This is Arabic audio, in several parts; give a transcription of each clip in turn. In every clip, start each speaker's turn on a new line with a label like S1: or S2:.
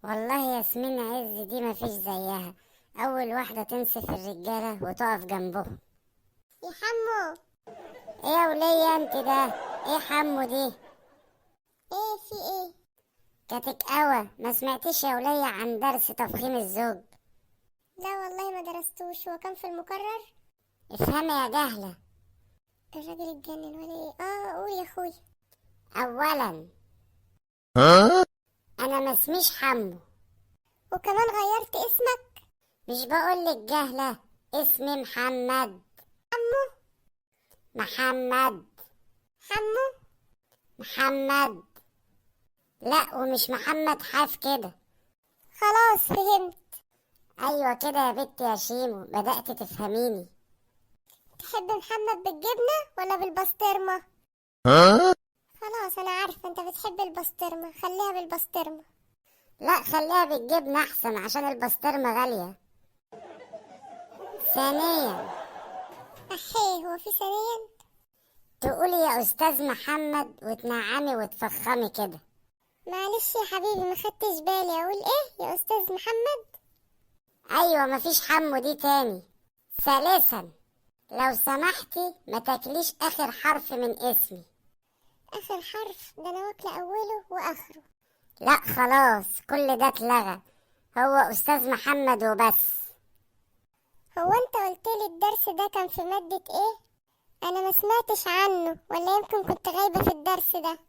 S1: والله ياسمين عز دي مفيش زيها. اول واحدة تنسف الرجالة وتقف جنبهم.
S2: يا حمو.
S1: ايه يا ولية انت ده؟ ايه حمو دي؟
S2: ايه في ايه؟
S1: كاتك قوى ما سمعتش يا ولية عن درس تفخيم الزوج؟
S2: لا والله ما درستوش، هو كان في المكرر.
S1: افهمي يا جهلة.
S2: الراجل اتجنن ولا ايه؟ قول يا اخوي.
S1: اولا انا ما اسميش حمو.
S2: وكمان غيرت اسمك؟
S1: مش بقولك جهلة، اسمي محمد.
S2: حمو.
S1: محمد.
S2: حمو.
S1: محمد. لا ومش محمد حاف كده.
S2: خلاص فهمت.
S1: ايوه كده يا بنت يا شيمو، بدأت تفهميني.
S2: تحب محمد بالجبنة ولا بالبسطرمة؟ خلاص انا عارفة انت بتحب البسطرمة، خليها بالبسطرمة.
S1: لا خليها بالجبنة احسن عشان البسطرمة غالية. ثانيا
S2: احيه، هو في ثانيا؟
S1: تقولي يا استاذ محمد وتنعمي وتفخمي كده.
S2: معلش يا حبيبي ما خدتش بالي، اقول ايه يا استاذ محمد؟
S1: ايوه مفيش حمو دي تاني. ثالثا لو سمحتي ما تاكليش اخر حرف من اسمي.
S2: اخر حرف؟ ده انا واكلة اوله واخره.
S1: لا خلاص كل ده اتلغى، هو استاذ محمد وبس.
S2: هو انت قلتلي الدرس ده كان في مادة ايه؟ انا ما سمعتش عنه، ولا يمكن كنت غايبة في الدرس ده.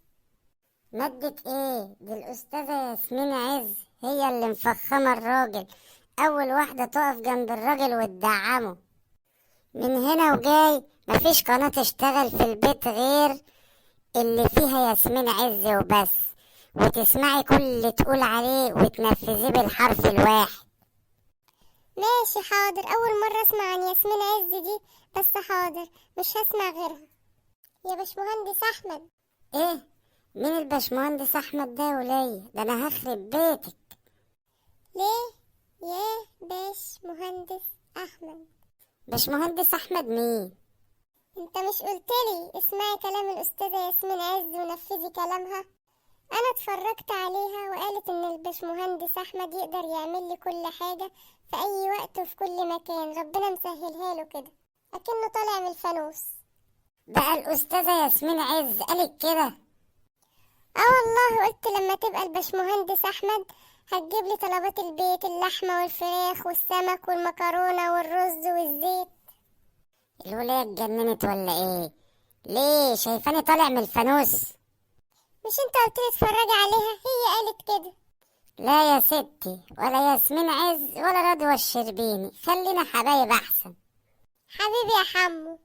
S1: مادة ايه دي؟ الاستاذة ياسمين عز هي اللي مفخمة الراجل، اول واحدة تقف جنب الراجل وتدعمه. من هنا وجاي مفيش قناة تشتغل في البيت غير اللي فيها ياسمين عز وبس، وتسمعي كل اللي تقول عليه وتنفذيه بالحرف الواحد.
S2: ماشي حاضر، اول مرة اسمع عن ياسمين عز دي، بس حاضر مش هسمع غيرها. يا باشمهندس احمد.
S1: ايه؟ مين الباشمهندس احمد ده يا ولية؟ ده انا هخرب بيتك.
S2: ليه يا باشمهندس احمد؟
S1: باشمهندس احمد مين؟
S2: انت مش قلتلي اسمعي كلام الاستاذة ياسمين عز ونفذي كلامها؟ انا اتفرجت عليها وقالت ان الباشمهندس احمد يقدر يعمل لي كل حاجة في اي وقت وفي كل مكان، ربنا مسهلها له كده اكنه طالع من الفانوس.
S1: بقى الاستاذة ياسمين عز قالت كده؟
S2: اه والله قلت لما تبقى الباشمهندس احمد هتجيب لي طلبات البيت، اللحمة والفراخ والسمك والمكرونة والرز والزيت.
S1: الولية اتجننت ولا ايه؟ ليه شايفاني طالع من الفانوس؟
S2: مش انت قلت لي اتفرجي عليها؟ هي قالت كده.
S1: لا يا ستي، ولا ياسمين عز ولا رضوى الشربيني، خلينا حبايب احسن.
S2: حبيبي يا حمو.